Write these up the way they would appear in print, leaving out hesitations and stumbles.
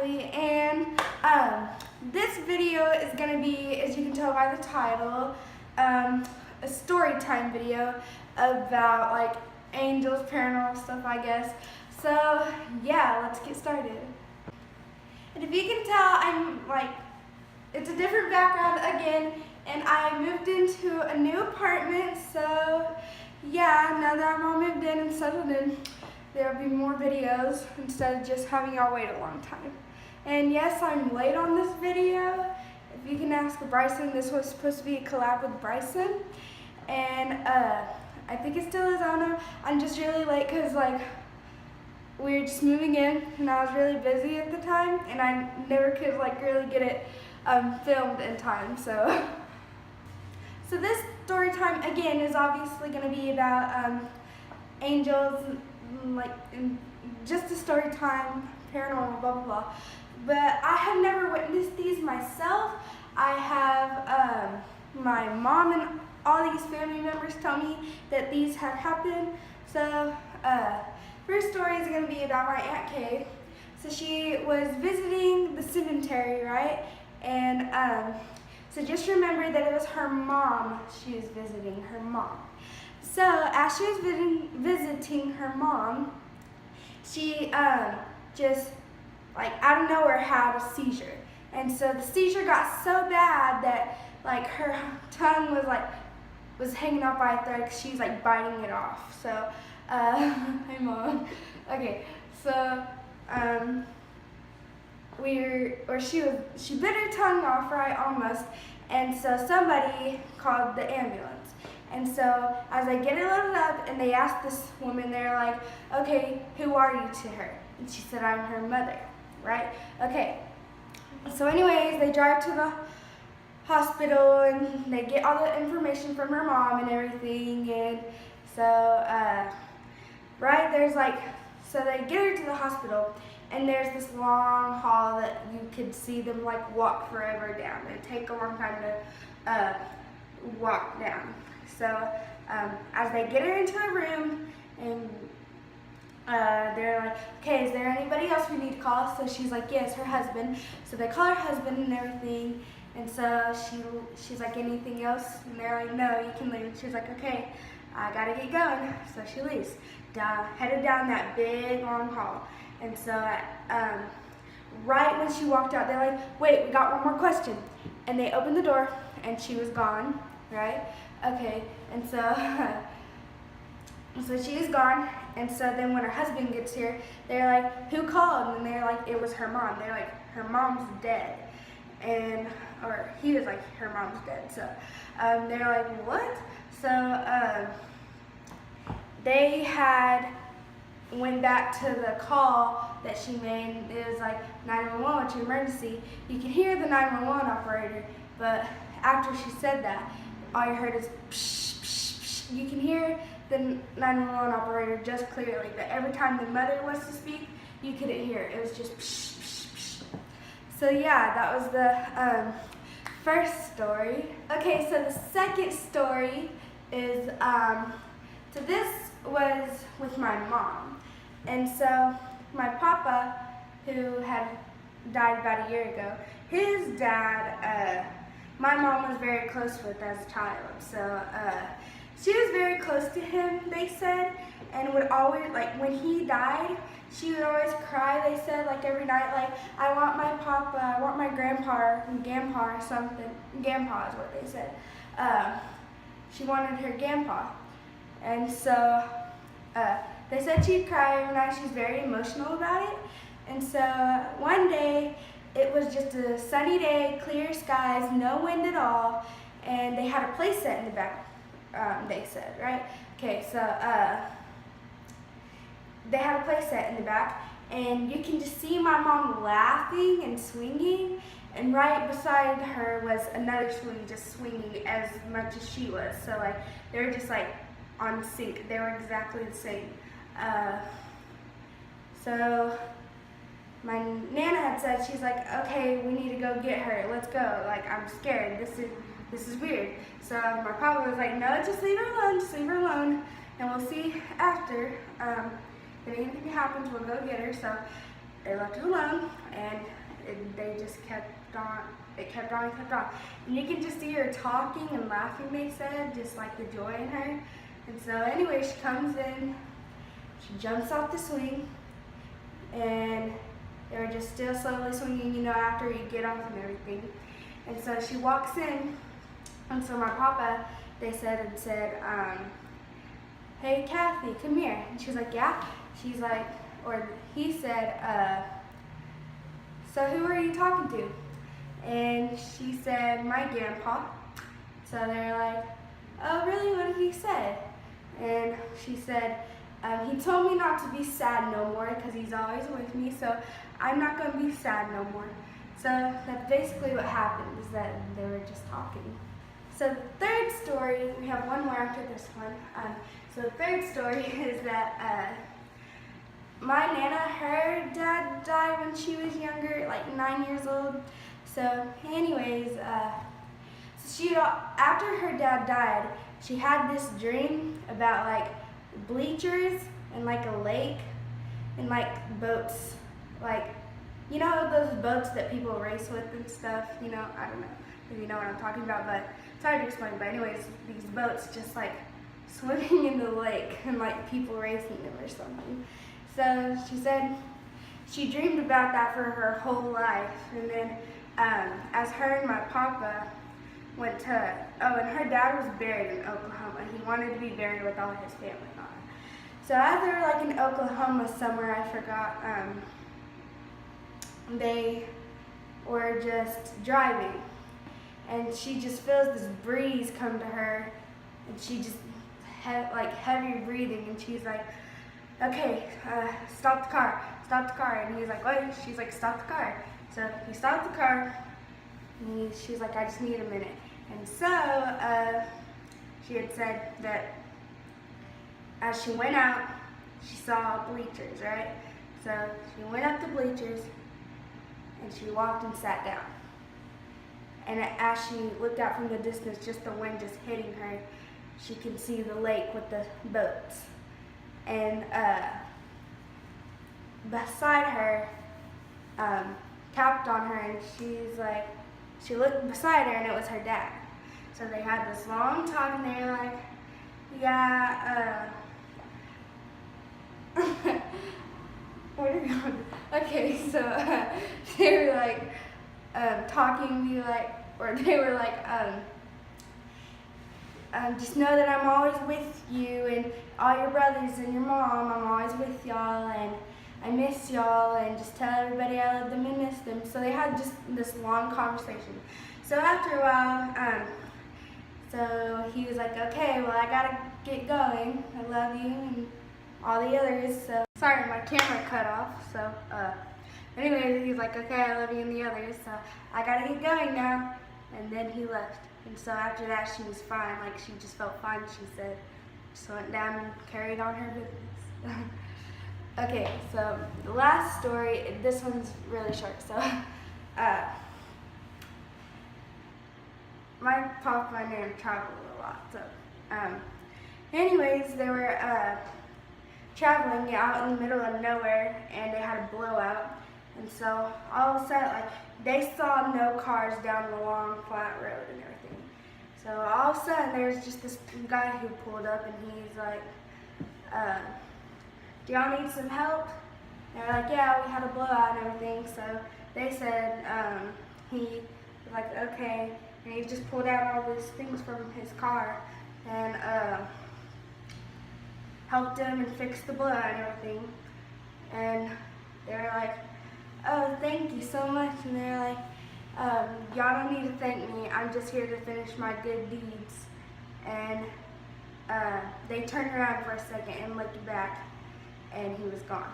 Kylie, and this video is going to be, as you can tell by the title, a story time video about like angels, paranormal stuff, I guess. So yeah, let's get started. And if you can tell, I'm like, it's a different background again, and I moved into a new apartment, so yeah, now that I'm all moved in and settled in, there'll be more videos instead of just having y'all wait a long time. And yes, I'm late on this video. If you can ask Bryson, this was supposed to be a collab with Bryson, and I think it still is. I don't know. I'm just really late because like we were just moving in, and I was really busy at the time, and I never could like really get it filmed in time. So this story time again is obviously going to be about angels, like just a story time, paranormal, blah blah blah. But I have never witnessed these myself. I have my mom and all these family members tell me that these have happened. So first story is going to be about my Aunt Kay. So she was visiting the cemetery, right? And so just remember that it was her mom she was visiting, her mom. So as she was visiting her mom, she just like out of nowhere had a seizure. And so the seizure got so bad that like her tongue was hanging off by a thread because she was like biting it off. So hi mom. Okay, so she bit her tongue off, right, almost, and so somebody called the ambulance. And so as they get her loaded up and they ask this woman, they're like, okay, who are you to her? And she said, I'm her mother, right? Okay, so anyways, they drive to the hospital and they get all the information from her mom and everything, and so right, there's like, so they get her to the hospital, and there's this long hall that you could see them like walk forever down. It take a long time to walk down. So as they get her into a room, and they're like, okay, is there anybody else we need to call? So she's like, yes, her husband. So they call her husband and everything, and so she's like, anything else? And they're like, no, you can leave. She's like, okay, I gotta get going. So she leaves, headed down that big long hall. And so right when she walked out, they're like, wait, we got one more question. And they opened the door, and she was gone, right? Okay, and so so she is gone. And so then when her husband gets here, they're like, who called? And they're like, it was her mom. They're like, her mom's dead. And or he was like, her mom's dead. So they're like, what? So they went back to the call that she made. It was like 911, what's your emergency? You can hear the 911 operator, but after she said that, all you heard is psh, psh, psh. You can hear the 911 operator just clearly, but every time the mother was to speak, you couldn't hear it. It was just psh, psh, psh. So yeah, that was the first story. Okay, so the second story is, so this was with my mom. And so my papa, who had died about a year ago, his dad, my mom was very close with as a child. So she was very close to him, they said, and would always, like when he died, she would always cry, they said, like every night, like, I want my papa, I want my grandpa or something. Grandpa is what they said. She wanted her grandpa. And so they said she'd cry every night. She's very emotional about it. And so one day, it was just a sunny day, clear skies, no wind at all, and they had a play set in the back, they said, right? Okay, so they had a play set in the back, and you can just see my mom laughing and swinging, and right beside her was another swing just swinging as much as she was. So like, they were just like on sync. They were exactly the same. So my Nana had said, she's like, okay, we need to go get her. Let's go. Like, I'm scared. This is weird. So my papa was like, no, just leave her alone, and we'll see after. If anything happens, we'll go get her. So they left it alone, and they just kept on. It kept on and kept on. And you can just see her talking and laughing, they said, just like the joy in her. And so anyway, she comes in, she jumps off the swing, and they were just still slowly swinging, you know, after you get off and everything. And so she walks in, and so my papa, they said, hey, Kathy, come here. And she's like, yeah. She's like, or he said, so who are you talking to? And she said, my grandpa. So they're like, oh, really? What did he say? And she said, he told me not to be sad no more because he's always with me, so I'm not going to be sad no more. So that's basically what happened, is that they were just talking. So the third story, we have one more after this one. So the third story is that my Nana, her dad died when she was younger, like 9 years old. So anyways, after her dad died, she had this dream about like bleachers and like a lake and like boats, like, you know those boats that people race with and stuff, you know, I don't know if you know what I'm talking about, but it's hard to explain. But anyways, these boats just like swimming in the lake and like people racing them or something. So she said she dreamed about that for her whole life, and then as her and my papa went to, and her dad was buried in Oklahoma. He wanted to be buried with all his family and all that. So as they were like in Oklahoma somewhere, I forgot, they were just driving, and she just feels this breeze come to her, and she just like heavy breathing, and she's like, okay, stop the car, and he's like, what? She's like, stop the car. So he stopped the car, and she's like, I just need a minute. And so she had said that as she went out, she saw bleachers, right? So she went up the bleachers, and she walked and sat down. And as she looked out from the distance, just the wind just hitting her, she could see the lake with the boats. And beside her, tapped on her, and she's like, she looked beside her, and it was her dad. So they had this long talk, and they were like, yeah, where are you going? Okay, so they were like talking, they were like, just know that I'm always with you and all your brothers and your mom. I'm always with y'all, and I miss y'all, and just tell everybody I love them and miss them. So they had just this long conversation. So after a while, so he was like, okay, well, I gotta get going. I love you and all the others. So sorry, my camera cut off. So anyway, he's like, okay, I love you and the others. So I gotta get going now. And then he left. And so after that, she was fine. Like, she just felt fine, she said. Just went down and carried on her business. Okay, so the last story, this one's really short. So my papa and Nan traveled a lot. So anyways, they were traveling out in the middle of nowhere, and they had a blowout. And so all of a sudden, like, they saw no cars down the long flat road and everything. So all of a sudden, there's just this guy who pulled up, and he's like, do y'all need some help? And they're like, yeah, we had a blowout and everything. So they said, he was like, okay. And he just pulled out all these things from his car and helped him and fixed the blowout and everything. And they were like, oh, thank you so much. And they're like, y'all don't need to thank me. I'm just here to finish my good deeds. And they turned around for a second and looked back, and he was gone.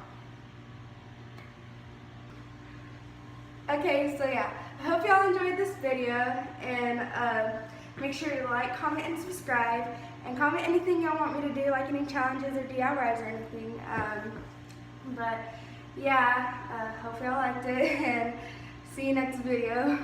Okay, so yeah, I hope y'all enjoyed this video, and make sure to like, comment, and subscribe, and comment anything y'all want me to do, like any challenges or DIYs or anything. But yeah, hope y'all liked it, and see you next video.